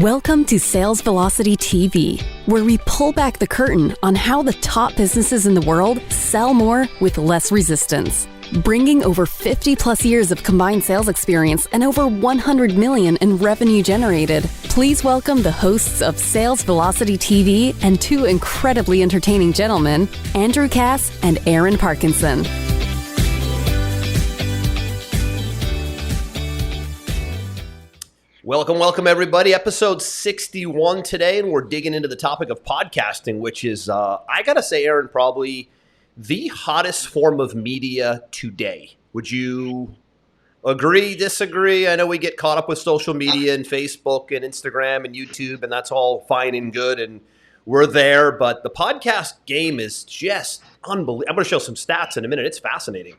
Welcome to Sales Velocity TV, where we pull back the curtain on how the top businesses in the world sell more with less resistance. Bringing over 50 plus years of combined sales experience and over 100 million in revenue generated, please welcome the hosts of Sales Velocity TV and two incredibly entertaining gentlemen, Andrew Cass and Aaron Parkinson. Welcome everybody. Episode 61 today, and we're digging into the topic of podcasting, which is, I gotta say, Aaron, probably the hottest form of media today. Would you agree, disagree? I know we get caught up with social media and Facebook and Instagram and YouTube, and that's all fine and good, and we're there, but the podcast game is just unbelievable. I'm gonna show some stats in a minute. It's fascinating.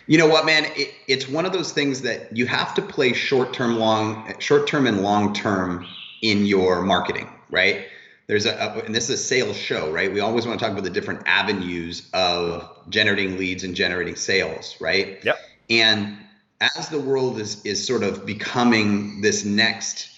You know what, man? It's one of those things that you have to play short-term and long-term in your marketing, right? And this is a sales show, right? We always want to talk about the different avenues of generating leads and generating sales, right? Yep. And as the world is sort of becoming this next,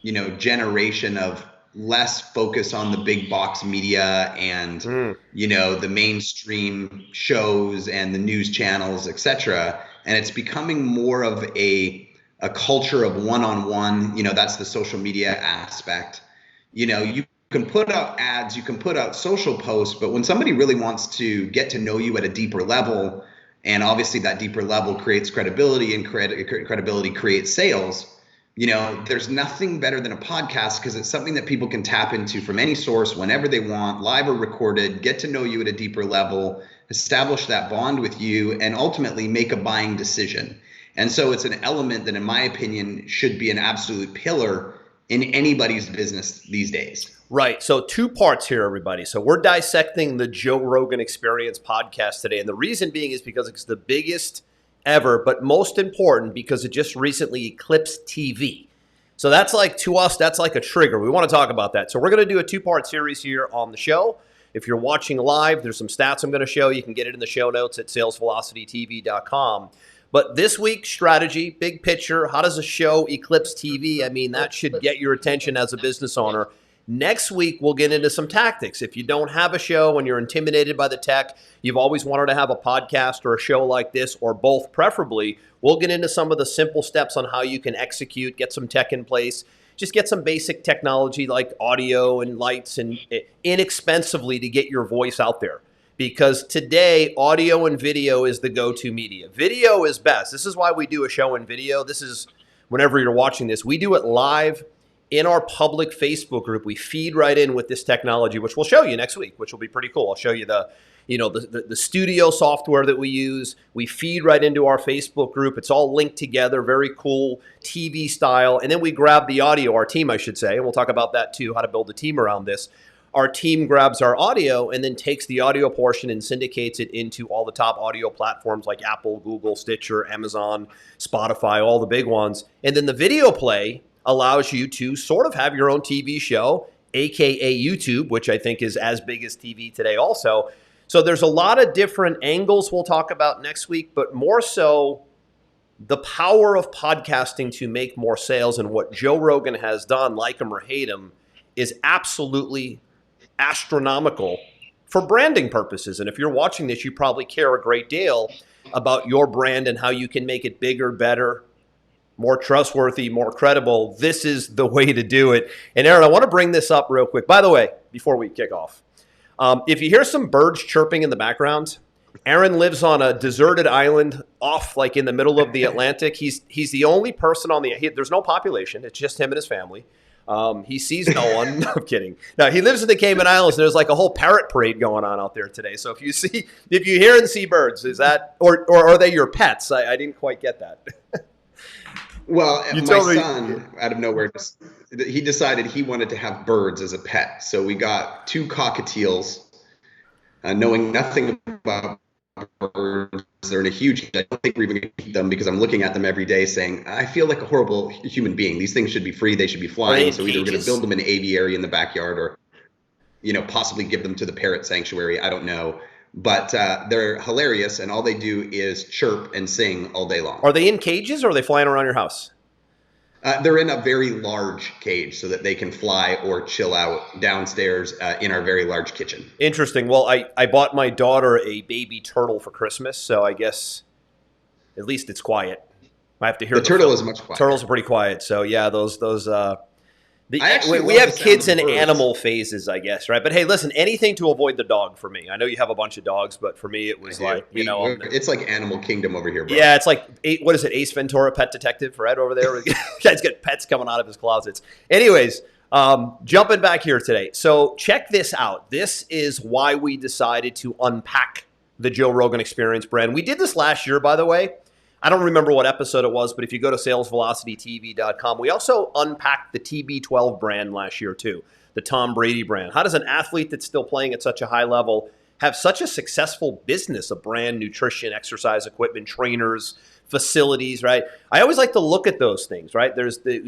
generation of less focus on the big box media and the mainstream shows and the news channels, etc. And it's becoming more of a culture of one-on-one. That's the social media aspect. You can put out ads, you can put out social posts, but when somebody really wants to get to know you at a deeper level, and obviously that deeper level creates credibility, and credibility creates sales. There's nothing better than a podcast because it's something that people can tap into from any source whenever they want, live or recorded, get to know you at a deeper level, establish that bond with you, and ultimately make a buying decision. And so it's an element that, in my opinion, should be an absolute pillar in anybody's business these days. Right. So two parts here, everybody. So we're dissecting the Joe Rogan Experience podcast today. And the reason being is because it's the biggest ever, but most important because it just recently eclipsed TV. So that's like, to us, that's like a trigger. We want to talk about that. So we're going to do a two-part series here on the show. If you're watching live, there's some stats I'm going to show. You can get it in the show notes at salesvelocitytv.com. But this week's strategy, big picture, how does a show eclipse TV? I mean, that should get your attention as a business owner. Next week, we'll get into some tactics. If you don't have a show and you're intimidated by the tech, you've always wanted to have a podcast or a show like this, or both preferably, we'll get into some of the simple steps on how you can execute, get some tech in place, just get some basic technology like audio and lights and inexpensively to get your voice out there. Because today, audio and video is the go-to media. Video is best. This is why we do a show in video. This is, whenever you're watching this, we do it live in our public Facebook group. We feed right in with this technology, which we'll show you next week, which will be pretty cool. I'll show you the studio software that we use. We feed right into our Facebook group. It's all linked together, very cool TV style. And then we grab the audio, our team, I should say, and we'll talk about that too, how to build a team around this. Our team grabs our audio and then takes the audio portion and syndicates it into all the top audio platforms like Apple, Google, Stitcher, Amazon, Spotify, all the big ones. And then the video play allows you to sort of have your own TV show, aka YouTube, which I think is as big as TV today also. So there's a lot of different angles we'll talk about next week, but more so the power of podcasting to make more sales, and what Joe Rogan has done, like him or hate him, is absolutely astronomical for branding purposes. And if you're watching this, you probably care a great deal about your brand and how you can make it bigger, better, more trustworthy, more credible. This is the way to do it. And Aaron, I want to bring this up real quick. By the way, before we kick off, if you hear some birds chirping in the background, Aaron lives on a deserted island off like in the middle of the Atlantic. He's the only person on there's no population. It's just him and his family. He sees no one. No, I'm kidding. No, he lives in the Cayman Islands. There's like a whole parrot parade going on out there today. So if you hear and see birds, is that, or are they your pets? I didn't quite get that. Well, my son, out of nowhere, he decided he wanted to have birds as a pet. So we got two cockatiels, knowing nothing about birds. They're in a huge, I don't think we're even going to eat them because I'm looking at them every day saying, I feel like a horrible human being. These things should be free. They should be flying. So either we're going to build them an aviary in the backyard or, possibly give them to the parrot sanctuary. I don't know. But they're hilarious, and all they do is chirp and sing all day long. Are they in cages or are they flying around your house? They're in a very large cage so that they can fly or chill out downstairs in our very large kitchen. Interesting. Well, I bought my daughter a baby turtle for Christmas, so I guess at least it's quiet. I have to hear the turtle is much quieter. Turtles are pretty quiet. So yeah, we love have the kids sound in of birds. animal phases, I guess, right? But hey, listen, anything to avoid the dog for me. I know you have a bunch of dogs, but for me, it was it's like Animal Kingdom over here, bro. Yeah, it's like what is it? Ace Ventura, Pet Detective, right over there. Guy's got pets coming out of his closets. Anyways, jumping back here today. So check this out. This is why we decided to unpack the Joe Rogan Experience brand. We did this last year, by the way. I don't remember what episode it was, but if you go to salesvelocitytv.com, we also unpacked the TB12 brand last year too, the Tom Brady brand. How does an athlete that's still playing at such a high level have such a successful business of brand, nutrition, exercise equipment, trainers, facilities, right? I always like to look at those things, right?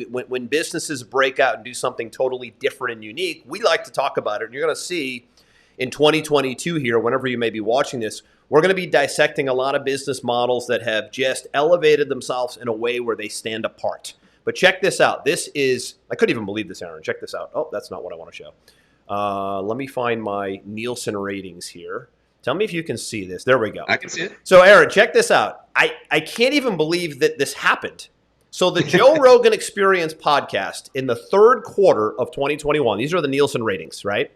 When businesses break out and do something totally different and unique, we like to talk about it. And you're going to see in 2022 here, whenever you may be watching this, we're going to be dissecting a lot of business models that have just elevated themselves in a way where they stand apart. But check this out. I couldn't even believe this, Aaron. Check this out. Oh, that's not what I want to show. Let me find my Nielsen ratings here. Tell me if you can see this. There we go. I can see it. So, Aaron, check this out. I can't even believe that this happened. So the Joe Rogan Experience podcast in the third quarter of 2021, these are the Nielsen ratings, right?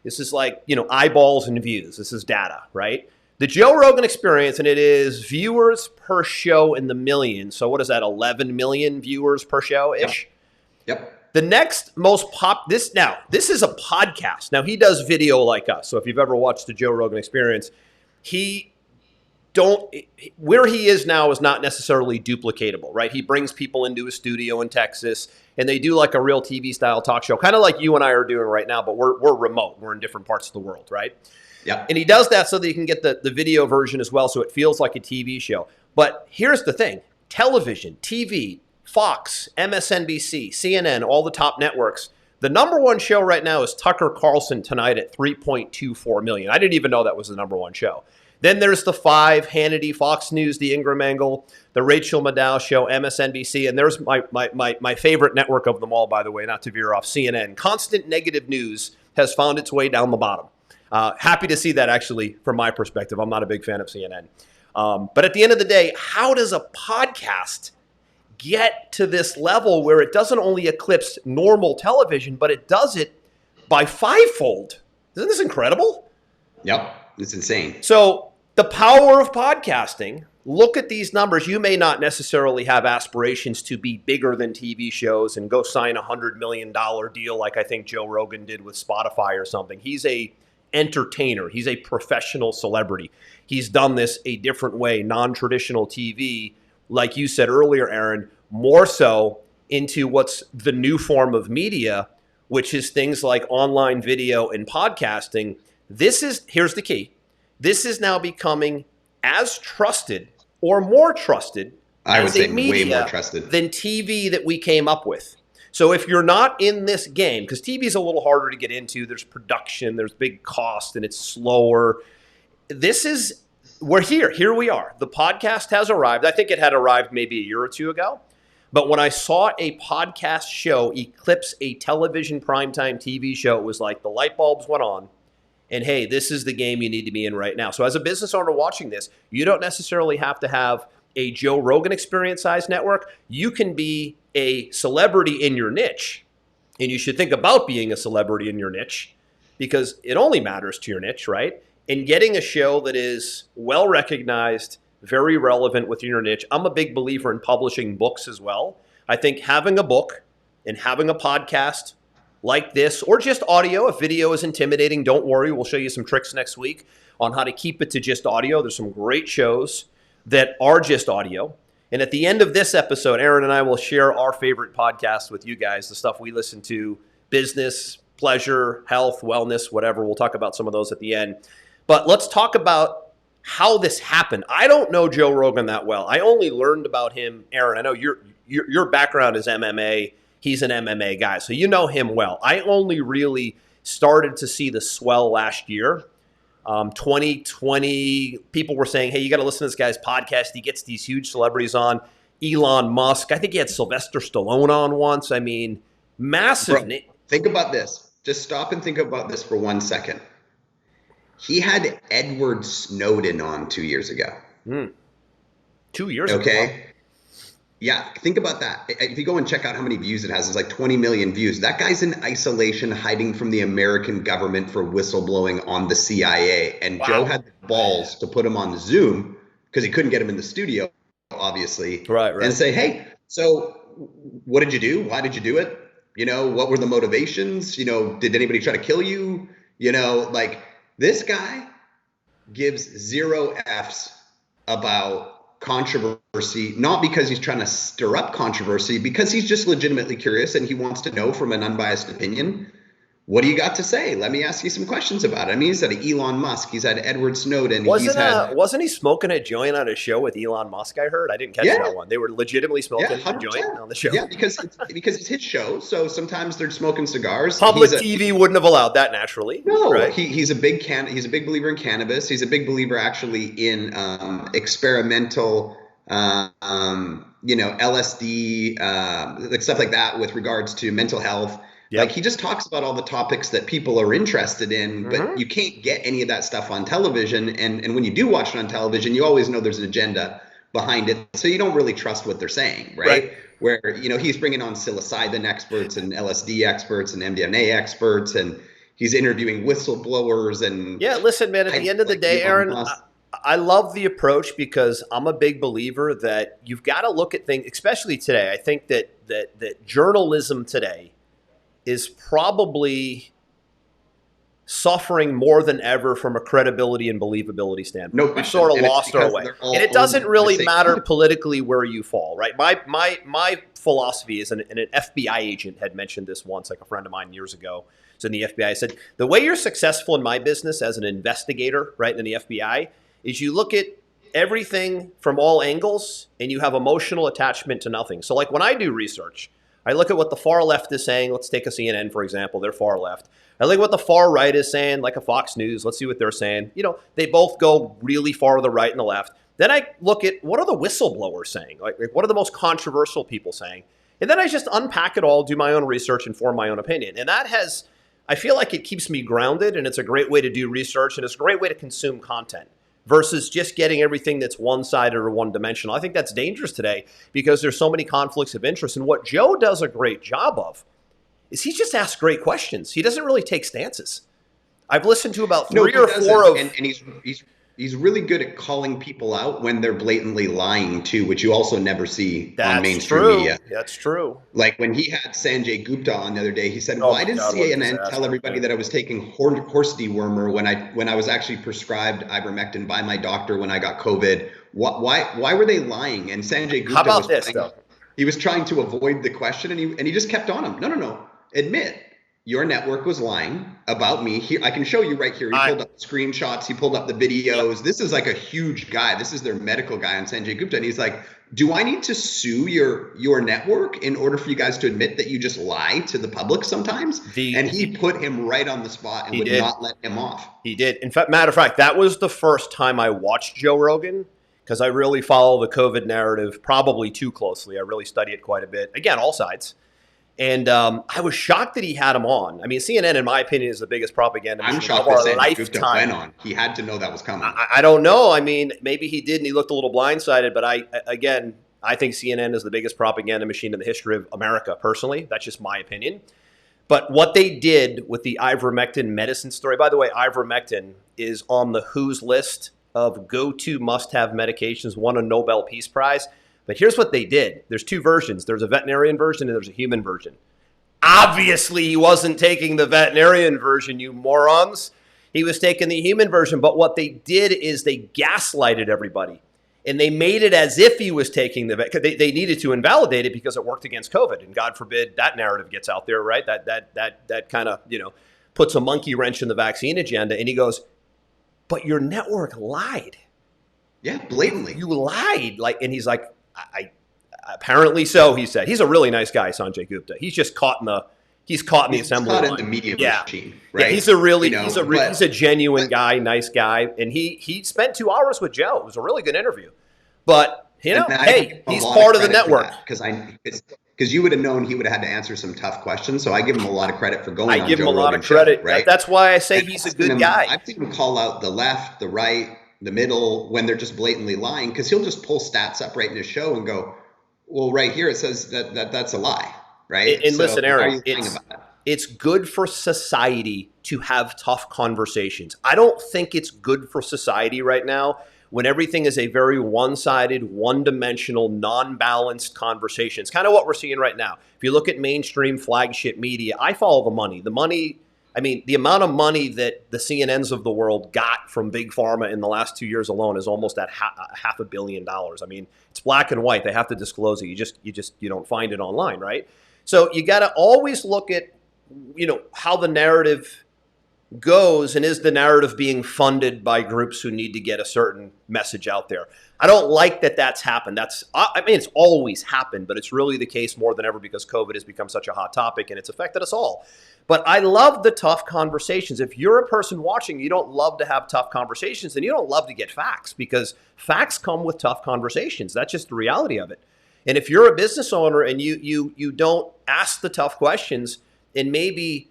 This is like, eyeballs and views. This is data, right? The Joe Rogan Experience, and it is viewers per show in the millions. So what is that, 11 million viewers per show-ish? Yep. The next most this is a podcast. Now, he does video like us. So if you've ever watched the Joe Rogan Experience, where he is now is not necessarily duplicatable, right? He brings people into a studio in Texas, and they do like a real TV-style talk show, kind of like you and I are doing right now, but we're remote. We're in different parts of the world, right? Yeah. And he does that so that you can get the video version as well, so it feels like a TV show. But here's the thing. Television, TV, Fox, MSNBC, CNN, all the top networks. The number one show right now is Tucker Carlson Tonight at 3.24 million. I didn't even know that was the number one show. Then there's the five, Hannity, Fox News, The Ingram Angle, The Rachel Maddow Show, MSNBC, and there's my favorite network of them all, by the way, not to veer off, CNN. Constant negative news has found its way down the bottom. Happy to see that, actually, from my perspective. I'm not a big fan of CNN. But at the end of the day, how does a podcast get to this level where it doesn't only eclipse normal television, but it does it by fivefold? Isn't this incredible? Yep, it's insane. So the power of podcasting, look at these numbers. You may not necessarily have aspirations to be bigger than TV shows and go sign a $100 million deal like I think Joe Rogan did with Spotify or something. He's a entertainer. He's a professional celebrity. He's done this a different way, non-traditional TV, like you said earlier, Aaron, more so into what's the new form of media, which is things like online video and podcasting. Here's the key. This is now becoming as trusted or more trusted I would say media way more trusted than TV that we came up with. So if you're not in this game, because TV is a little harder to get into, there's production, there's big cost, and it's slower. We're here. Here we are. The podcast has arrived. I think it had arrived maybe a year or two ago. But when I saw a podcast show eclipse a television primetime TV show, it was like the light bulbs went on. And hey, this is the game you need to be in right now. So as a business owner watching this, you don't necessarily have to have a Joe Rogan Experience size network. You can be a celebrity in your niche, and you should think about being a celebrity in your niche because it only matters to your niche, right? And getting a show that is well recognized, very relevant within your niche. I'm a big believer in publishing books as well. I think having a book and having a podcast like this, or just audio, if video is intimidating, don't worry. We'll show you some tricks next week on how to keep it to just audio. There's some great shows that are just audio. And at the end of this episode, Aaron and I will share our favorite podcasts with you guys, the stuff we listen to, business, pleasure, health, wellness, whatever. We'll talk about some of those at the end. But let's talk about how this happened. I don't know Joe Rogan that well. I only learned about him, Aaron. I know your background is MMA. He's an MMA guy, so you know him well. I only really started to see the swell last year. 2020, people were saying, hey, you got to listen to this guy's podcast. He gets these huge celebrities on. Elon Musk. I think he had Sylvester Stallone on once. I mean, massive. Bro, think about this. Just stop and think about this for 1 second. He had Edward Snowden on 2 years ago. 2 years ago. Okay. Yeah, think about that. If you go and check out how many views it has, it's like 20 million views. That guy's in isolation, hiding from the American government for whistleblowing on the CIA. And Wow. Joe had the balls to put him on Zoom because he couldn't get him in the studio, obviously. Right. And say, hey, so what did you do? Why did you do it? You know, what were the motivations? You know, did anybody try to kill you? You know, like this guy gives 0 Fs about controversy, not because he's trying to stir up controversy, because he's just legitimately curious and he wants to know from an unbiased opinion. What do you got to say? Let me ask you some questions about it. I mean, he's had Elon Musk, he's had Edward Snowden. Wasn't he smoking a joint on a show with Elon Musk? I heard. I didn't catch that one. They were legitimately smoking a joint on the show. Yeah, because it's his show, so sometimes they're smoking cigars. Public TV wouldn't have allowed that naturally. No, right? he's a big believer in cannabis. He's a big believer actually in experimental, LSD, like stuff like that with regards to mental health. Yep. Like he just talks about all the topics that people are interested in, but you can't get any of that stuff on television. And when you do watch it on television, you always know there's an agenda behind it. So you don't really trust what they're saying, right? Where, he's bringing on psilocybin experts and LSD experts and MDMA experts, and he's interviewing whistleblowers and. Yeah, listen, man, at the end of the day, Aaron, I love the approach because I'm a big believer that you've got to look at things, especially today. I think that journalism today is probably suffering more than ever from a credibility and believability standpoint. No, we've sort of lost our way. And it doesn't really matter politically where you fall, right? My philosophy is, and an FBI agent had mentioned this once, like a friend of mine years ago, was in the FBI. I said, the way you're successful in my business as an investigator, right, in the FBI, is you look at everything from all angles and you have emotional attachment to nothing. So like when I do research, I look at what the far left is saying. Let's take a CNN, for example. They're far left. I look at what the far right is saying, like a Fox News. Let's see what they're saying. They both go really far to the right and the left. Then I look at what are the whistleblowers saying? Like what are the most controversial people saying? And then I just unpack it all, do my own research, and form my own opinion. And I feel like it keeps me grounded, and it's a great way to do research, and it's a great way to consume content versus just getting everything that's one-sided or one-dimensional. I think that's dangerous today because there's so many conflicts of interest. And what Joe does a great job of is he just asks great questions. He doesn't really take stances. I've listened to about three or four of... And he's really good at calling people out when they're blatantly lying too, which you also never see on mainstream media. That's true. Like when he had Sanjay Gupta on the other day, he said, why did CNN tell everybody that I was taking horse dewormer when I was actually prescribed ivermectin by my doctor when I got COVID? Why were they lying? And Sanjay Gupta he was trying to avoid the question, and he just kept on him. No. Admit your network was lying about me. Here, I can show you right here. He pulled up the screenshots. He pulled up the videos. This is like a huge guy. This is their medical guy on Sanjay Gupta. And he's like, do I need to sue your network in order for you guys to admit that you just lie to the public sometimes? And he put him right on the spot and would not let him off. He did. In fact, matter of fact, that was the first time I watched Joe Rogan because I really follow the COVID narrative probably too closely. I really study it quite a bit. Again, all sides. And I was shocked that he had him on. I mean, CNN, in my opinion, is the biggest propaganda machine of our lifetime. Went on. He had to know that was coming. I don't know. I mean, maybe he did, and he looked a little blindsided. But I think CNN is the biggest propaganda machine in the history of America. Personally, that's just my opinion. But what they did with the ivermectin medicine story. By the way, ivermectin is on the WHO's list of go-to must-have medications. Won a Nobel Peace Prize. But here's what they did. There's two versions. There's a veterinarian version and there's a human version. Obviously, he wasn't taking the veterinarian version, you morons. He was taking the human version. But what they did is they gaslighted everybody. And they made it as if he was taking the vet. They needed to invalidate it because it worked against COVID. And God forbid that narrative gets out there, right? That kind of, puts a monkey wrench in the vaccine agenda. And he goes, but your network lied. Yeah, blatantly. You lied. And he's like, I apparently so, he said. He's a really nice guy, Sanjay Gupta. He's just caught in the assembly line. He's caught in the media machine, right? Yeah, he's a genuine guy, nice guy. And he spent 2 hours with Joe. It was a really good interview. But hey, he's part of the network. Because you would have known he would have had to answer some tough questions. So I give him a lot of credit for going on Joe Rogan. I give him a lot of credit. Right? That's why I say he's a good guy. I've seen him call out the left, the right, the middle when they're just blatantly lying, because he'll just pull stats up right in his show and go, well, right here it says that's a lie, right? And listen, Aaron, it's good for society to have tough conversations. I don't think it's good for society right now when everything is a very one-sided, one-dimensional, non-balanced conversation. It's kind of what we're seeing right now. If you look at mainstream flagship media, I follow the money. The amount of money that the CNNs of the world got from Big Pharma in the last 2 years alone is almost at $500 million. I mean, it's black and white. They have to disclose it. You don't find it online, right? So you got to always look at, how the narrative goes, and is the narrative being funded by groups who need to get a certain message out there. I don't like that that's happened. It's always happened, but it's really the case more than ever because COVID has become such a hot topic and it's affected us all. But I love the tough conversations. If you're a person watching, you don't love to have tough conversations, then you don't love to get facts, because facts come with tough conversations. That's just the reality of it. And if you're a business owner and you don't ask the tough questions and maybe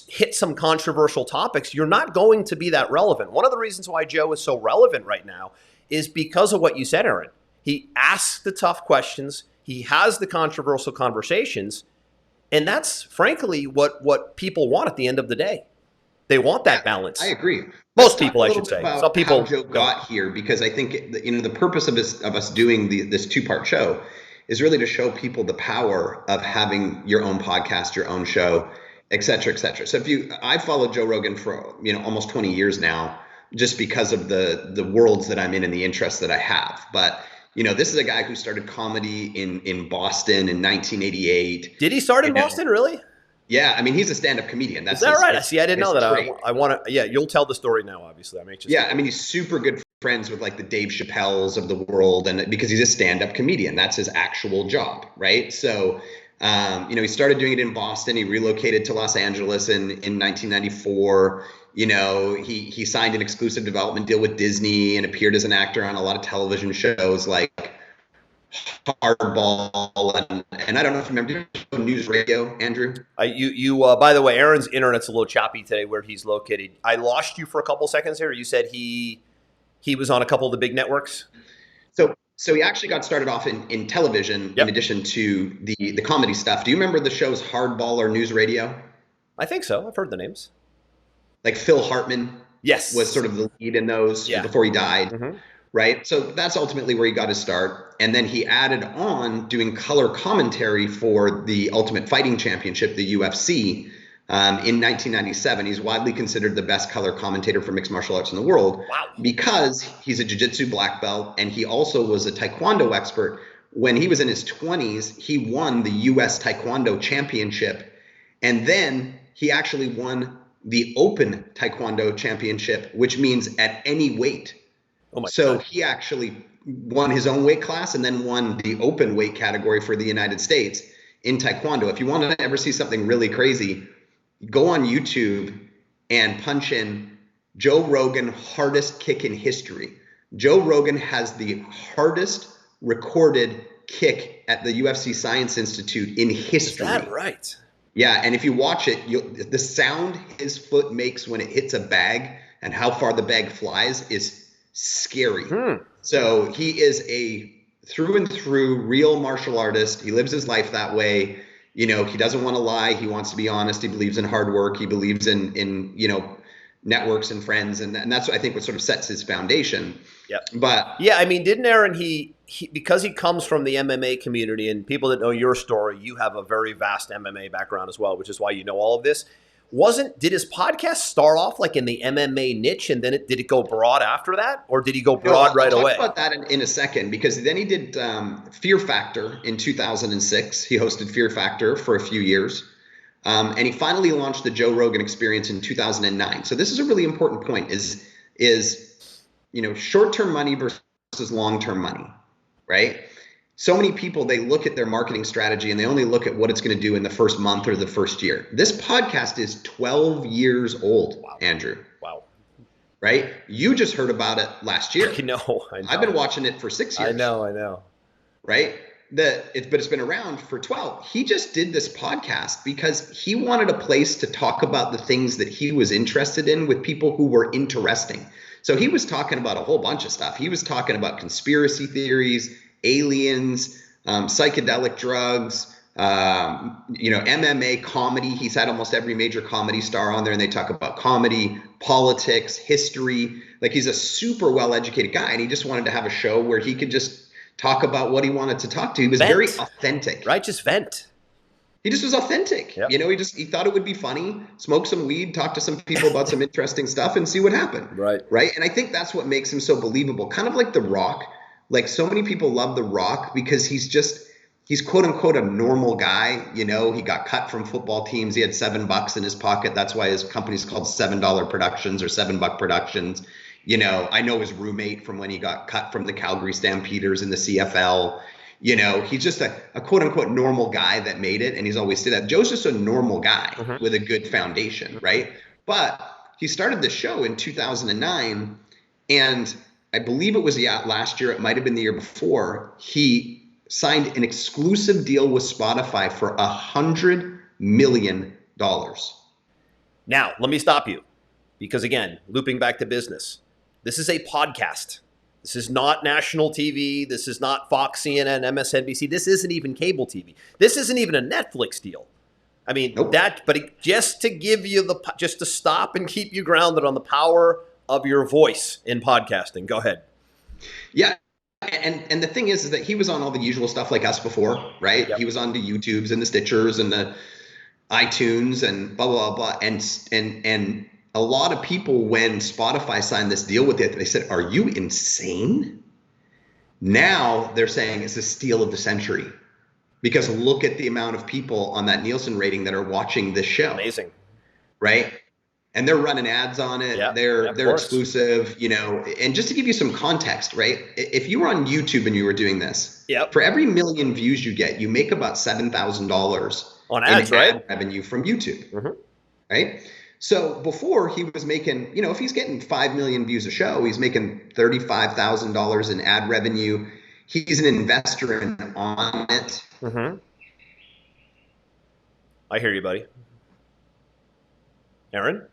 hit some controversial topics, you're not going to be that relevant. One of the reasons why Joe is so relevant right now is because of what you said, Aaron. He asks the tough questions. He has the controversial conversations. And that's frankly what people want at the end of the day. They want that balance. I agree. Most people, I should say. Some people how Joe got here, because I think the purpose of us doing this two-part show is really to show people the power of having your own podcast, your own show, et cetera, et cetera. So I followed Joe Rogan for almost 20 years now, just because of the worlds that I'm in and the interests that I have. But this is a guy who started comedy in Boston in 1988. Did he start in Boston, really? Yeah, he's a stand-up comedian. Is that right? See, I didn't know that. I want to. Yeah, you'll tell the story now. Obviously, I'm anxious. Yeah, he's super good friends with like the Dave Chappelles of the world, and because he's a stand-up comedian, that's his actual job, right? So, he started doing it in Boston. He relocated to Los Angeles in 1994. He signed an exclusive development deal with Disney and appeared as an actor on a lot of television shows like Hardball and I don't know if you remember News Radio, Andrew. By the way, Aaron's internet's a little choppy today where he's located. I lost you for a couple seconds here. You said he was on a couple of the big networks. So he actually got started off in television, in addition to the comedy stuff. Do you remember the shows Hardball or News Radio? I think so. I've heard the names. Like Phil Hartman was sort of the lead in those before he died, right? So that's ultimately where he got his start. And then he added on doing color commentary for the Ultimate Fighting Championship, the UFC, in 1997. He's widely considered the best color commentator for mixed martial arts in the world because he's a jiu-jitsu black belt, and he also was a taekwondo expert. When he was in his 20s, he won the US Taekwondo Championship, and then he actually won the Open Taekwondo Championship, which means at any weight. So he actually won his own weight class and then won the open weight category for the United States in Taekwondo. If you want to ever see something really crazy, go on YouTube and punch in Joe Rogan hardest kick in history. Joe Rogan has the hardest recorded kick at the UFC Science Institute in history. Is that right? Yeah, and if you watch it, the sound his foot makes when it hits a bag and how far the bag flies is scary. So he is a through and through real martial artist. He lives his life that way. He doesn't want to lie. He wants to be honest. He believes in hard work. He believes in networks and friends, and that's I think what sort of sets his foundation. But didn't Aaron? He because he comes from the MMA community, and people that know your story, you have a very vast MMA background as well, which is why you know all of this. Did his podcast start off like in the MMA niche, and then did it go broad after that, or did he go broad right away? I'll talk about that in a second, because then he did Fear Factor in 2006. He hosted Fear Factor for a few years, and he finally launched the Joe Rogan Experience in 2009. So this is a really important point: is short-term money versus long-term money, right? So many people, they look at their marketing strategy and they only look at what it's going to do in the first month or the first year. This podcast is 12 years old, Andrew. Wow. Right? You just heard about it last year. I know. I've been watching it for 6 years. I know. right? But it's been around for 12. He just did this podcast because he wanted a place to talk about the things that he was interested in with people who were interesting. So he was talking about a whole bunch of stuff. He was talking about conspiracy theories, aliens, psychedelic drugs, MMA, comedy. He's had almost every major comedy star on there, and they talk about comedy, politics, history. Like, he's a super well-educated guy, and he just wanted to have a show where he could just talk about what he wanted to talk to. He was very authentic. Right? Just vent. He just was authentic. Yep. He thought it would be funny, smoke some weed, talk to some people about some interesting stuff, and see what happened. Right. And I think that's what makes him so believable. Kind of like The Rock. Like, so many people love The Rock because he's quote unquote a normal guy. He got cut from football teams. He had $7 in his pocket. That's why his company's called $7 Productions or $7 Productions. I know his roommate from when he got cut from the Calgary Stampeders in the CFL. He's just a quote unquote normal guy that made it. And he's always said that. Joe's just a normal guy with a good foundation, right? But he started the show in 2009. And I believe it was last year, it might have been the year before, he signed an exclusive deal with Spotify for $100 million. Now, let me stop you. Because again, looping back to business, this is a podcast. This is not national TV. This is not Fox, CNN, MSNBC. This isn't even cable TV. This isn't even a Netflix deal. I mean, nope. Just to give you just to stop and keep you grounded on the power of your voice in podcasting. Go ahead. Yeah. And the thing is that he was on all the usual stuff like us before, right? Yep. He was on the YouTubes and the Stitchers and the iTunes and blah, blah, blah. And a lot of people, when Spotify signed this deal with it, they said, "Are you insane?" Now they're saying it's a steal of the century because look at the amount of people on that Nielsen rating that are watching this show. Amazing. Right? And they're running ads on it. Yep. They're exclusive, and just to give you some context, right? If you were on YouTube and you were doing this, for every million views you get, you make about $7,000 on ads, in right? ad revenue from YouTube. Right? So before he was making, if he's getting 5 million views a show, he's making $35,000 in ad revenue. He's an investor in On It. I hear you, buddy. Aaron?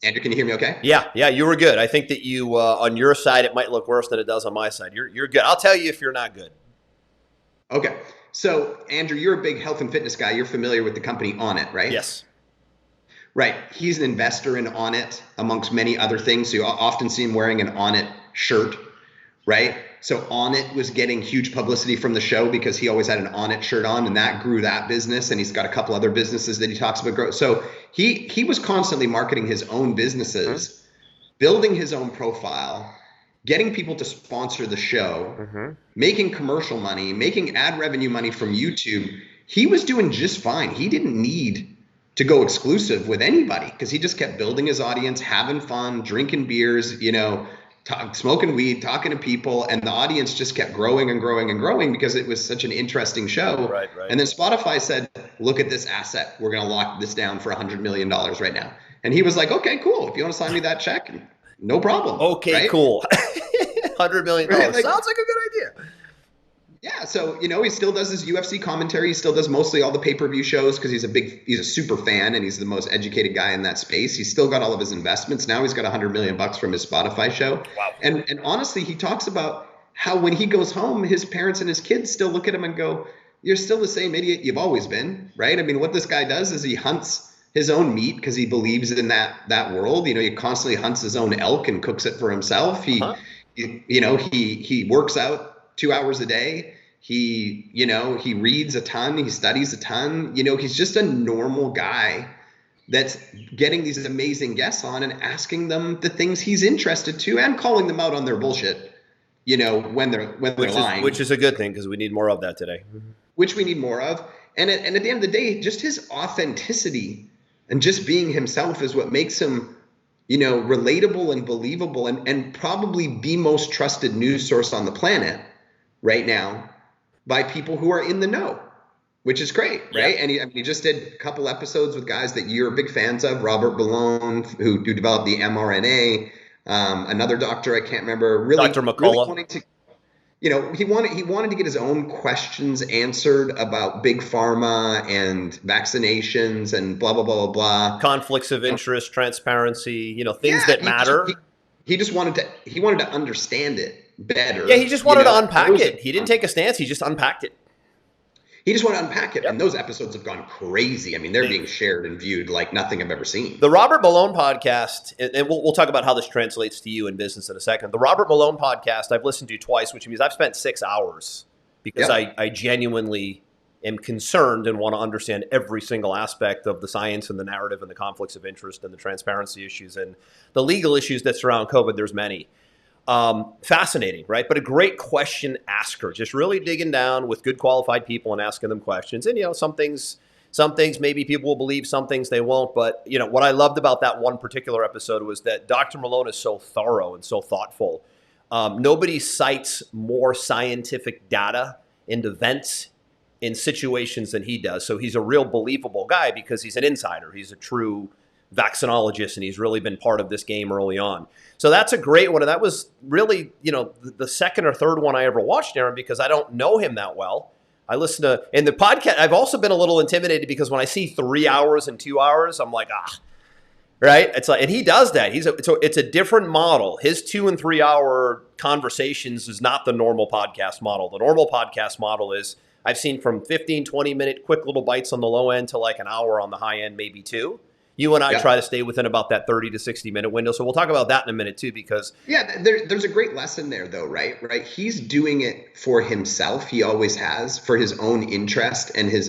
Andrew, can you hear me okay? Yeah, you were good. I think that you, on your side, it might look worse than it does on my side. You're good. I'll tell you if you're not good. Okay. So, Andrew, you're a big health and fitness guy. You're familiar with the company On It, right? Yes. Right. He's an investor in On It, amongst many other things. So you often see him wearing an On It shirt, right? So On It was getting huge publicity from the show because he always had an On It shirt on, and that grew that business. And he's got a couple other businesses that he talks about growth. So he was constantly marketing his own businesses, building his own profile, getting people to sponsor the show, making commercial money, making ad revenue money from YouTube. He was doing just fine. He didn't need to go exclusive with anybody because he just kept building his audience, having fun, drinking beers, smoking weed, talking to people, and the audience just kept growing and growing and growing because it was such an interesting show. Right. And then Spotify said, "Look at this asset. We're going to lock this down for $100 million right now." And he was like, "Okay, cool. If you want to sign me that check, no problem." Okay, right? Cool. $100 million. Right? Sounds like a good idea. Yeah, so he still does his UFC commentary. He still does mostly all the pay-per-view shows because he's a super fan and he's the most educated guy in that space. He's still got all of his investments. Now he's got $100 million from his Spotify show. Wow. And honestly, he talks about how when he goes home, his parents and his kids still look at him and go, "You're still the same idiot you've always been," right? I mean, what this guy does is he hunts his own meat because he believes in that world. He constantly hunts his own elk and cooks it for himself. He works out 2 hours a day. He reads a ton. He studies a ton. He's just a normal guy that's getting these amazing guests on and asking them the things he's interested to and calling them out on their bullshit, when they're lying. Which is a good thing because we need more of that today. Which we need more of. And at the end of the day, just his authenticity and just being himself is what makes him, relatable and believable and probably the most trusted news source on the planet right now by people who are in the know, which is great, right? Yeah. And he just did a couple episodes with guys that you're big fans of, Robert Ballone, who developed the mRNA, another doctor I can't remember. Really, Dr. McCullough. he wanted to get his own questions answered about big pharma and vaccinations and blah blah blah blah blah. Conflicts of interest, transparency, things Yeah, that matter. he just wanted to understand it better. Yeah, he just wanted to unpack it. He didn't take a stance. He just unpacked it. He just wanted to unpack it. Yep. And those episodes have gone crazy. I mean, they're being shared and viewed like nothing I've ever seen. The Robert Malone podcast, and we'll talk about how this translates to you in business in a second. The Robert Malone podcast I've listened to twice, which means I've spent 6 hours because I genuinely am concerned and want to understand every single aspect of the science and the narrative and the conflicts of interest and the transparency issues and the legal issues that surround COVID. There's many. Fascinating, right? But a great question asker, just really digging down with good qualified people and asking them questions. And, some things maybe people will believe, some things they won't. But, what I loved about that one particular episode was that Dr. Malone is so thorough and so thoughtful. Nobody cites more scientific data and events in situations than he does. So he's a real believable guy because he's an insider. He's a true vaccinologist, and he's really been part of this game early on. So that's a great one. And that was really, the second or third one I ever watched, Aaron, because I don't know him that well. I listen to, in the podcast, I've also been a little intimidated because when I see 3 hours and 2 hours, I'm like, right? It's like, and he does that. It's a different model. His 2 and 3 hour conversations is not the normal podcast model. The normal podcast model is, I've seen from 15, 20 minute quick little bites on the low end to like an hour on the high end, maybe 2. You and I try to stay within about that 30 to 60 minute window. So we'll talk about that in a minute too, because there's a great lesson there though, right? He's doing it for himself. He always has, for his own interest and his,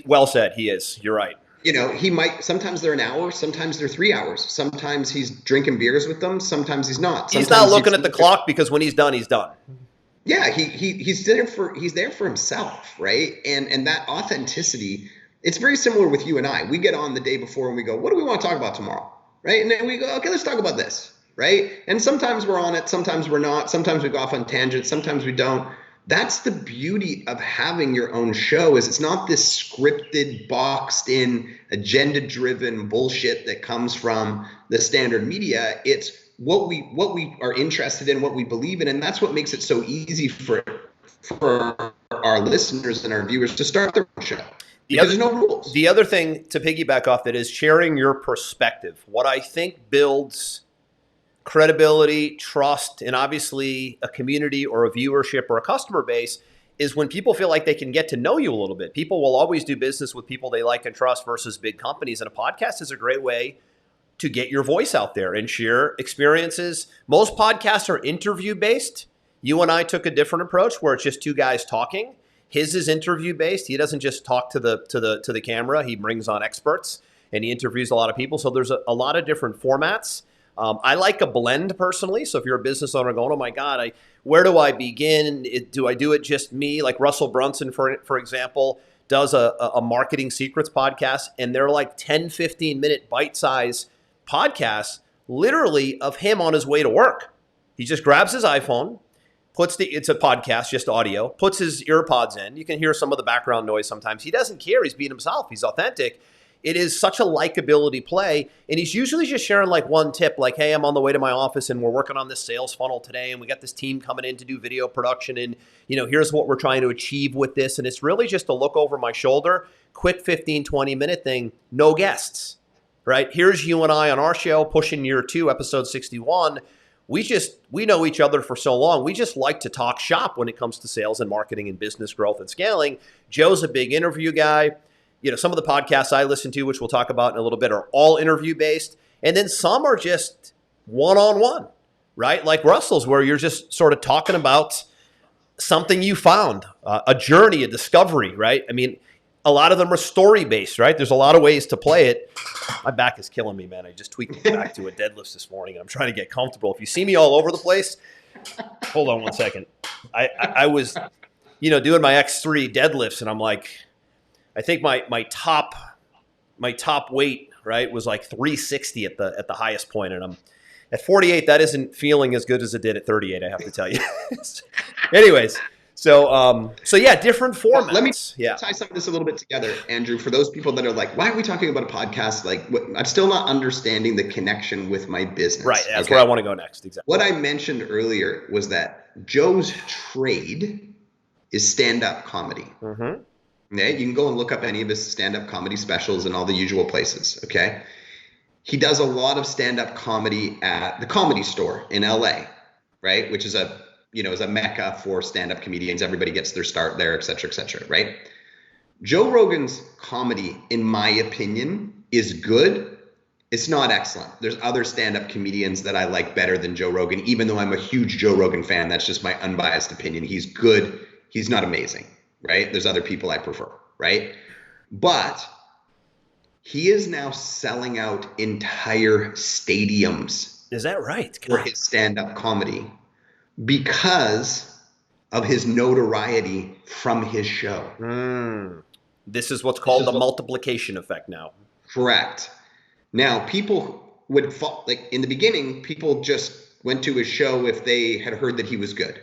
well said. He is, you're right. He might, sometimes they're an hour, sometimes they're 3 hours. Sometimes he's drinking beers with them. Sometimes he's not. He's not looking at the clock because when he's done, he's done. Yeah. He's there for himself. Right. And that authenticity, it's very similar with you and I. We get on the day before and we go, what do we want to talk about tomorrow? Right. And then we go, okay, let's talk about this. Right. And sometimes we're on it. Sometimes we're not. Sometimes we go off on tangents. Sometimes we don't. That's the beauty of having your own show, is it's not this scripted, boxed in, agenda driven bullshit that comes from the standard media. It's what we are interested in, what we believe in. And that's what makes it so easy for our listeners and our viewers to start their own show. There's no rules. The other thing to piggyback off that is sharing your perspective. What I think builds credibility, trust, and obviously a community or a viewership or a customer base is when people feel like they can get to know you a little bit. People will always do business with people they like and trust versus big companies. And a podcast is a great way to get your voice out there and share experiences. Most podcasts are interview based. You and I took a different approach where it's just two guys talking. His is interview based. He doesn't just talk to the camera. He brings on experts and he interviews a lot of people. So there's a lot of different formats. I like a blend personally. So if you're a business owner going, oh my God, where do I begin? Do I do it just me? Like Russell Brunson, for example, does a marketing secrets podcast, and they're like 10, 15-minute bite-size podcasts, literally of him on his way to work. He just grabs his iPhone, it's a podcast, just audio, puts his earpods in. You can hear some of the background noise sometimes. He doesn't care. He's being himself. He's authentic. It is such a likability play. And he's usually just sharing like one tip, like, hey, I'm on the way to my office and we're working on this sales funnel today. And we got this team coming in to do video production. And, here's what we're trying to achieve with this. And it's really just a look over my shoulder, quick 15, 20-minute thing, no guests, right? Here's you and I on our show, pushing year 2, episode 61. We know each other for so long. We just like to talk shop when it comes to sales and marketing and business growth and scaling. Joe's a big interview guy. Some of the podcasts I listen to, which we'll talk about in a little bit, are all interview based. And then some are just one-on-one, right? Like Russell's, where you're just sort of talking about something you found, a journey, a discovery, right? I mean, a lot of them are story based, right? There's a lot of ways to play it. My back is killing me, man. I just tweaked my back to a deadlift this morning, and I'm trying to get comfortable. If you see me all over the place, hold on one second. I was, doing my X3 deadlifts, and I'm like, I think my top weight, right, was like 360 at the highest point, and I'm at 48. That isn't feeling as good as it did at 38. I have to tell you. Anyways, So yeah, different formats. Let me tie some of this a little bit together, Andrew, for those people that are like, why are we talking about a podcast? Like, I'm still not understanding the connection with my business. Right, that's where I want to go next. Exactly. What I mentioned earlier was that Joe's trade is stand-up comedy. Mm-hmm. Okay? You can go and look up any of his stand-up comedy specials in all the usual places, okay? He does a lot of stand-up comedy at the Comedy Store in LA, right? Which is is a mecca for stand-up comedians. Everybody gets their start there, et cetera, right? Joe Rogan's comedy, in my opinion, is good. It's not excellent. There's other stand-up comedians that I like better than Joe Rogan, even though I'm a huge Joe Rogan fan. That's just my unbiased opinion. He's good. He's not amazing, right? There's other people I prefer, right? But he is now selling out entire stadiums. Is that right? For his stand-up comedy, because of his notoriety from his show. This is what's called the multiplication effect now. Correct. Now, people would like in the beginning, people just went to his show if they had heard that he was good.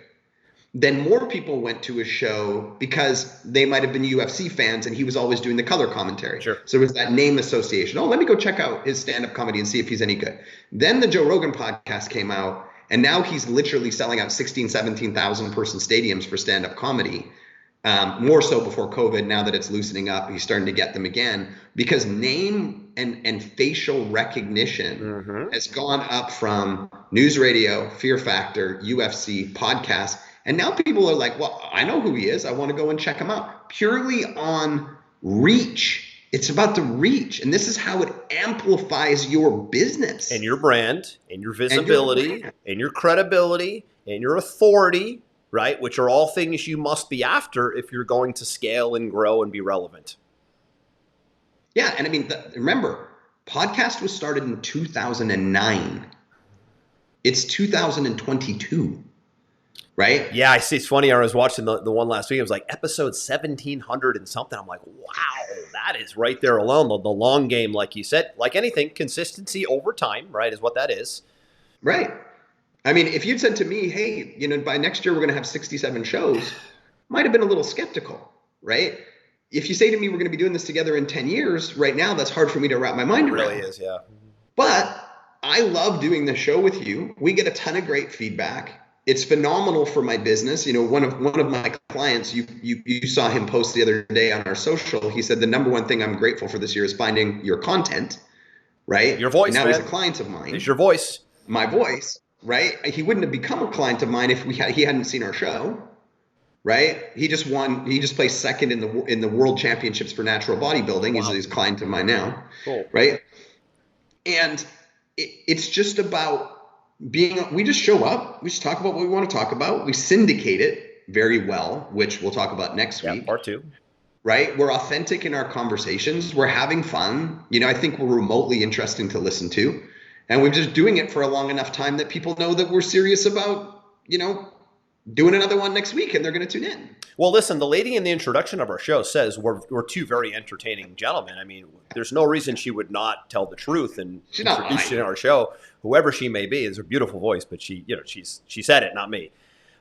Then more people went to his show because they might have been UFC fans and he was always doing the color commentary. Sure. So it was that name association. Oh, let me go check out his stand-up comedy and see if he's any good. Then the Joe Rogan podcast came out, and now he's literally selling out 16, 17,000 person stadiums for stand-up comedy. More so before COVID. Now that it's loosening up, he's starting to get them again because name and facial recognition has gone up from news radio, Fear Factor, UFC, podcast. And now people are like, well, I know who he is. I want to go and check him out. Purely on reach. It's about the reach. And this is how it amplifies your business. And your brand, and your visibility, and your credibility, and your authority, right? Which are all things you must be after if you're going to scale and grow and be relevant. Yeah. And I mean, remember, podcast was started in 2009. It's 2022. Right? Yeah, I see. It's funny. I was watching the one last week. It was like episode 1700 and something. I'm like, wow, that is right there alone. The long game, like you said, like anything, consistency over time, right, is what that is. Right. I mean, if you'd said to me, hey, by next year we're going to have 67 shows, might have been a little skeptical, right? If you say to me we're going to be doing this together in 10 years, right now, that's hard for me to wrap my mind around. It really is, yeah. But I love doing the show with you. We get a ton of great feedback. It's phenomenal for my business. One of my clients, you saw him post the other day on our social. He said the number one thing I'm grateful for this year is finding your content, right? Your voice. Now he's a client of mine. It's your voice. My voice, right? He wouldn't have become a client of mine if he hadn't seen our show, right? He just won. He just placed second in the world championships for natural bodybuilding. Wow. He's a client of mine now, cool. Right? And it's just about we just show up, we just talk about what we want to talk about. We syndicate it very well, which we'll talk about next week. Part 2. Right? We're authentic in our conversations. We're having fun. I think we're remotely interesting to listen to. And we're just doing it for a long enough time that people know that we're serious about, doing another one next week, and they're going to tune in. Well, listen, the lady in the introduction of our show says we're two very entertaining gentlemen. I mean, there's no reason she would not tell the truth and introduce you to our show. Whoever she may be, is a beautiful voice, but she said it, not me.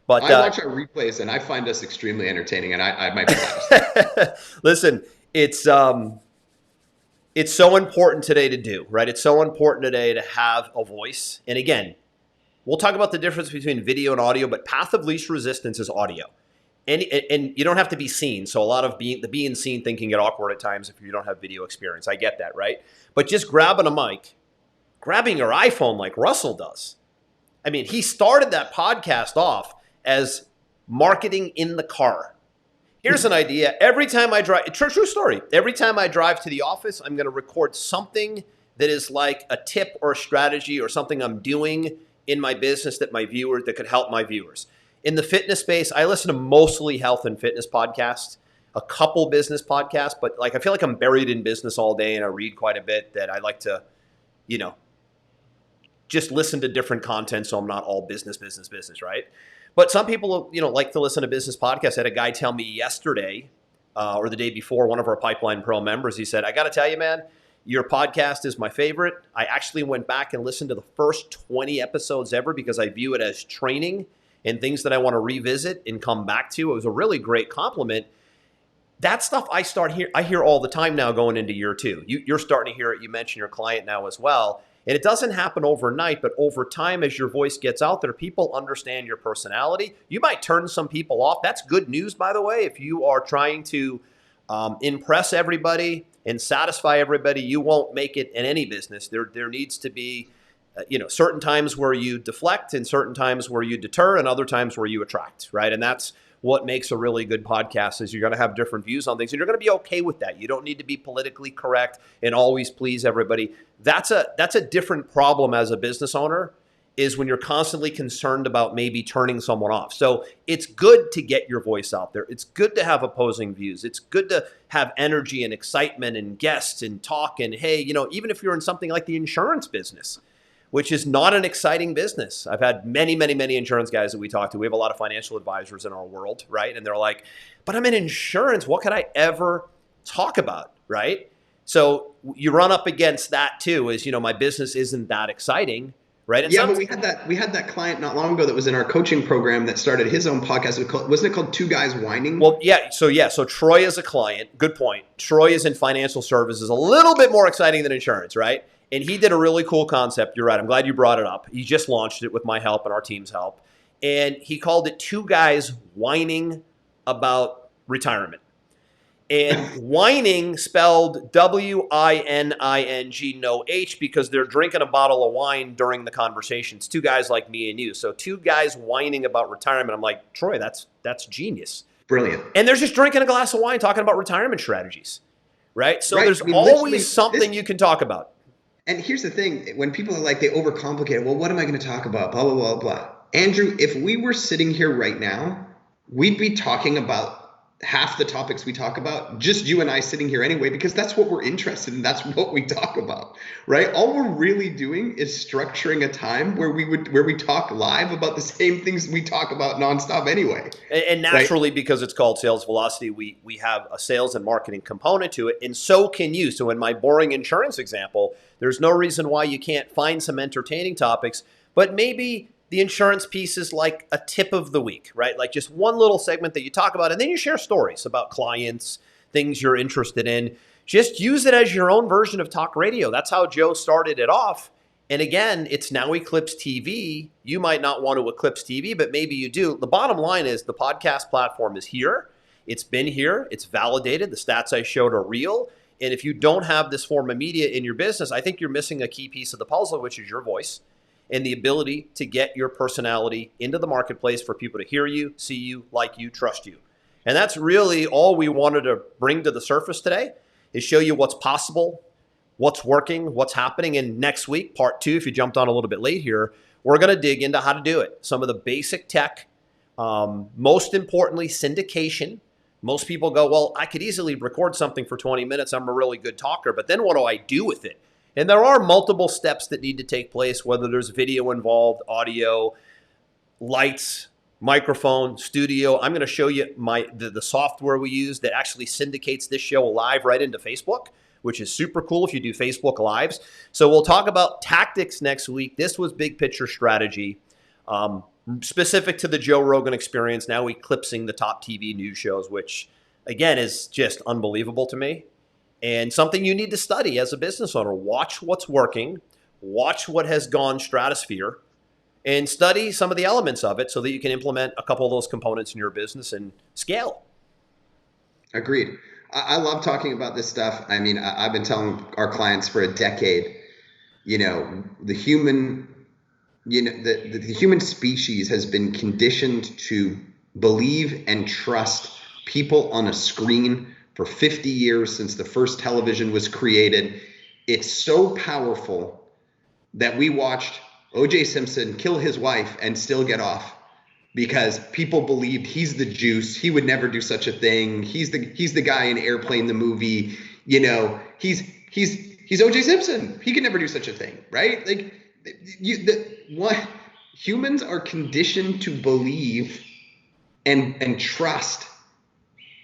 But I watch our replays and I find us extremely entertaining, and I might be biased. Listen, it's so important today to do, right? It's so important today to have a voice. And again, we'll talk about the difference between video and audio, but path of least resistance is audio. And you don't have to be seen. So a lot of being seen thing can get awkward at times if you don't have video experience. I get that, right? But just grabbing a mic, grabbing your iPhone like Russell does. I mean, he started that podcast off as marketing in the car. Here's an idea. Every time I drive, true story. Every time I drive to the office, I'm going to record something that is like a tip or a strategy or something I'm doing in my business that could help my viewers. In the fitness space, I listen to mostly health and fitness podcasts, a couple business podcasts, but I feel like I'm buried in business all day and I read quite a bit that I like to, just listen to different content so I'm not all business, right? But some people, like to listen to business podcasts. I had a guy tell me yesterday or the day before, one of our Pipeline Pro members, he said, I got to tell you, man, your podcast is my favorite. I actually went back and listened to the first 20 episodes ever because I view it as training and things that I want to revisit and come back to. It was a really great compliment. That stuff I hear all the time now going into year 2. You're starting to hear it. You mentioned your client now as well. And it doesn't happen overnight, but over time, as your voice gets out there, people understand your personality. You might turn some people off. That's good news, by the way. If you are trying to impress everybody and satisfy everybody, you won't make it in any business. There needs to be certain times where you deflect and certain times where you deter and other times where you attract, right? And that's what makes a really good podcast is you're going to have different views on things and you're going to be okay with that. You don't need to be politically correct and always please everybody. That's a different problem as a business owner is when you're constantly concerned about maybe turning someone off. So it's good to get your voice out there. It's good to have opposing views. It's good to have energy and excitement and guests and talk and hey, even if you're in something like the insurance business, which is not an exciting business. I've had many, many, many insurance guys that we talk to. We have a lot of financial advisors in our world, right? And they're like, but I'm in insurance. What could I ever talk about, right? So you run up against that too, is, my business isn't that exciting, right? And but we had that client not long ago that was in our coaching program that started his own podcast. Wasn't it called Two Guys Whining? Well, yeah. So Troy is a client. Good point. Troy is in financial services, a little bit more exciting than insurance, right? And he did a really cool concept. You're right. I'm glad you brought it up. He just launched it with my help and our team's help. And he called it Two Guys Whining About Retirement. And whining spelled W-I-N-I-N-G, no H, because they're drinking a bottle of wine during the conversations. Two guys like me and you. So two guys whining about retirement. I'm like, Troy, that's genius. Brilliant. And they're just drinking a glass of wine talking about retirement strategies, right? So there's always something you can talk about. And here's the thing, when people are like, they overcomplicate it, well, what am I going to talk about? Blah, blah, blah, blah. Andrew, if we were sitting here right now, we'd be talking about half the topics we talk about, just you and I sitting here anyway, because that's what we're interested in. That's what we talk about, right? All we're really doing is structuring a time where we talk live about the same things we talk about nonstop anyway. And naturally, right? Because it's called Sales Velocity, we have a sales and marketing component to it, and so can you. So in my boring insurance example, there's no reason why you can't find some entertaining topics, but maybe the insurance piece is like a tip of the week, right? Like just one little segment that you talk about, and then you share stories about clients, things you're interested in. Just use it as your own version of talk radio. That's how Joe started it off. And again, it's now Eclipse TV. You might not want to eclipse TV, but maybe you do. The bottom line is the podcast platform is here. It's been here. It's validated. The stats I showed are real. And if you don't have this form of media in your business, I think you're missing a key piece of the puzzle, which is your voice and the ability to get your personality into the marketplace for people to hear you, see you, like you, trust you. And that's really all we wanted to bring to the surface today is show you what's possible, what's working, what's happening. And next week, part 2, if you jumped on a little bit late here, we're going to dig into how to do it. Some of the basic tech, most importantly, syndication. Most people go, well, I could easily record something for 20 minutes. I'm a really good talker, but then what do I do with it? And there are multiple steps that need to take place, whether there's video involved, audio, lights, microphone, studio. I'm going to show you the software we use that actually syndicates this show live right into Facebook, which is super cool if you do Facebook Lives. So we'll talk about tactics next week. This was big picture strategy, specific to the Joe Rogan Experience, now eclipsing the top TV news shows, which, again, is just unbelievable to me. And something you need to study as a business owner. Watch what's working, watch what has gone stratosphere, and study some of the elements of it so that you can implement a couple of those components in your business and scale. Agreed. I love talking about this stuff. I mean, I've been telling our clients for a decade, the human species has been conditioned to believe and trust people on a screen for 50 years since the first television was created. It's so powerful that we watched O.J. Simpson kill his wife and still get off because people believed he's the juice. He would never do such a thing. He's the guy in Airplane, the movie. He's O.J. Simpson. He could never do such a thing, right? Like, humans are conditioned to believe and trust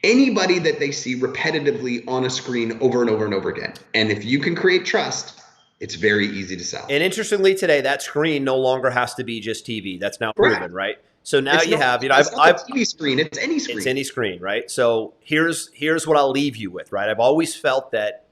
anybody that they see repetitively on a screen over and over and over again. And if you can create trust, it's very easy to sell. And interestingly today, that screen no longer has to be just TV. That's now proven, right? So now it's you not, have, it's not the TV screen, it's any screen. It's any screen, right? So here's what I'll leave you with, right? I've always felt that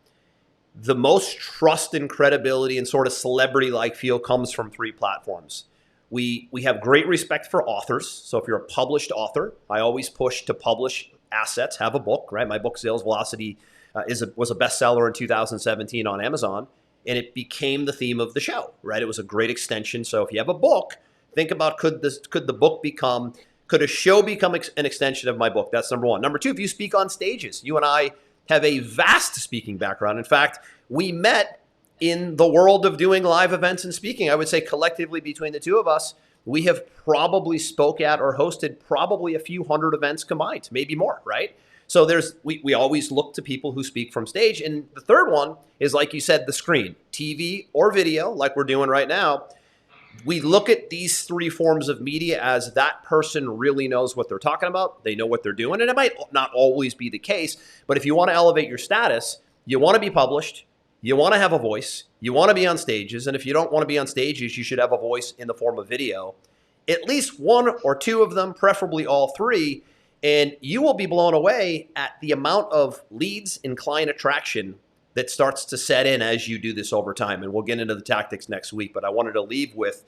the most trust and credibility and sort of celebrity-like feel comes from three platforms. We have great respect for authors. So if you're a published author, I always push to publish assets, have a book, right? My book, Sales Velocity, was a bestseller in 2017 on Amazon, and it became the theme of the show, right? It was a great extension. So if you have a book, think about could a show become an extension of my book? That's number one. Number two, if you speak on stages, you and I have a vast speaking background. In fact, we met in the world of doing live events and speaking. I would say collectively between the two of us, we have probably spoke at or hosted probably a few hundred events combined, maybe more, right? So we always look to people who speak from stage. And the third one is, like you said, the screen, TV or video, like we're doing right now. We look at these three forms of media as that person really knows what they're talking about. They know what they're doing. And it might not always be the case, but if you want to elevate your status, you want to be published, you want to have a voice, you want to be on stages. And if you don't want to be on stages, you should have a voice in the form of video, at least one or two of them, preferably all three. And you will be blown away at the amount of leads and client attraction that starts to set in as you do this over time. And we'll get into the tactics next week, but I wanted to leave with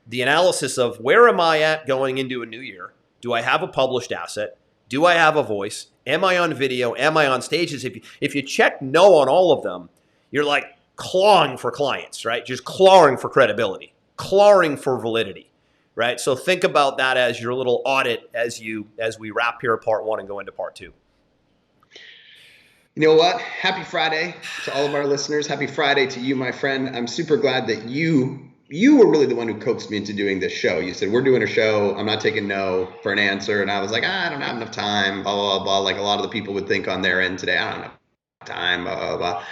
the analysis of where am I at going into a new year? Do I have a published asset? Do I have a voice? Am I on video? Am I on stages? If you check no on all of them, you're like clawing for clients, right? Just clawing for credibility, clawing for validity, right? So think about that as your little audit as we wrap here part one and go into part two. You know what? Happy Friday to all of our listeners. Happy Friday to you, my friend. I'm super glad that you were really the one who coaxed me into doing this show. You said, we're doing a show. I'm not taking no for an answer. And I was like, I don't have enough time, blah, blah, blah. Like a lot of the people would think on their end today, I don't have time, blah, blah, blah.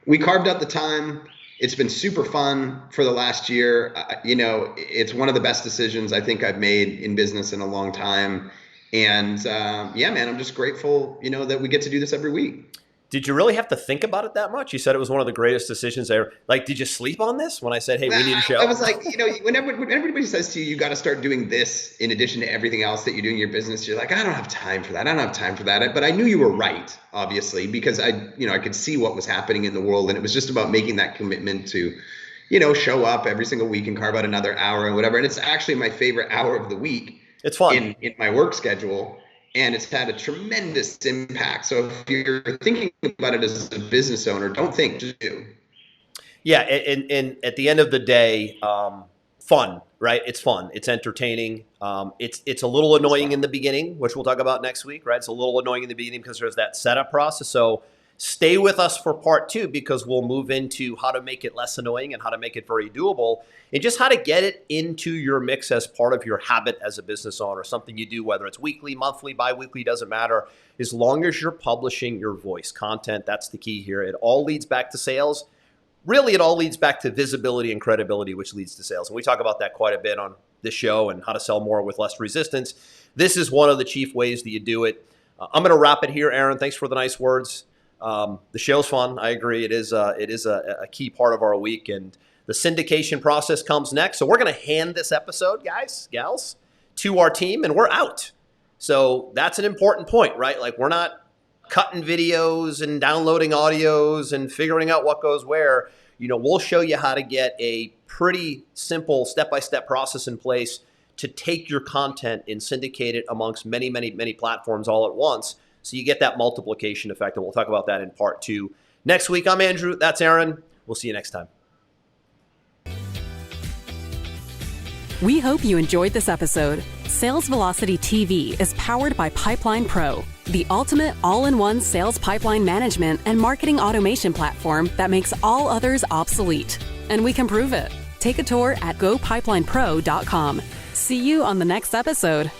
We carved out the time. It's been super fun for the last year. It's one of the best decisions I think I've made in business in a long time. And yeah, man, I'm just grateful, that we get to do this every week. Did you really have to think about it that much? You said it was one of the greatest decisions ever. Like, did you sleep on this when I said, hey, we need a show? I was like, when everybody says to you, you got to start doing this in addition to everything else that you do in your business, you're like, I don't have time for that. I don't have time for that. But I knew you were right, obviously, because I could see what was happening in the world. And it was just about making that commitment to, show up every single week and carve out another hour and whatever. And it's actually my favorite hour of the week. It's fun. In my work schedule. And it's had a tremendous impact. So if you're thinking about it as a business owner, don't think, just do. Yeah, and at the end of the day, fun, right? It's fun. It's entertaining. It's a little annoying in the beginning, which we'll talk about next week, right? It's a little annoying in the beginning because there's that setup process. So stay with us for part two because we'll move into how to make it less annoying and how to make it very doable and just how to get it into your mix as part of your habit as a business owner, something you do, whether it's weekly, monthly, bi-weekly, doesn't matter. As long as you're publishing your voice content, that's the key here. It all leads back to sales. Really, it all leads back to visibility and credibility, which leads to sales. And we talk about that quite a bit on this show and how to sell more with less resistance. This is one of the chief ways that you do it. I'm going to wrap it here, Aaron. Thanks for the nice words. The show's fun. I agree. It is a key part of our week, and the syndication process comes next. So we're going to hand this episode, guys, gals, to our team, and we're out. So that's an important point, right? Like we're not cutting videos and downloading audios and figuring out what goes where. We'll show you how to get a pretty simple step-by-step process in place to take your content and syndicate it amongst many, many, many platforms all at once. So you get that multiplication effect, and we'll talk about that in part two. Next week, I'm Andrew. That's Aaron. We'll see you next time. We hope you enjoyed this episode. Sales Velocity TV is powered by Pipeline Pro, the ultimate all-in-one sales pipeline management and marketing automation platform that makes all others obsolete. And we can prove it. Take a tour at gopipelinePro.com. See you on the next episode.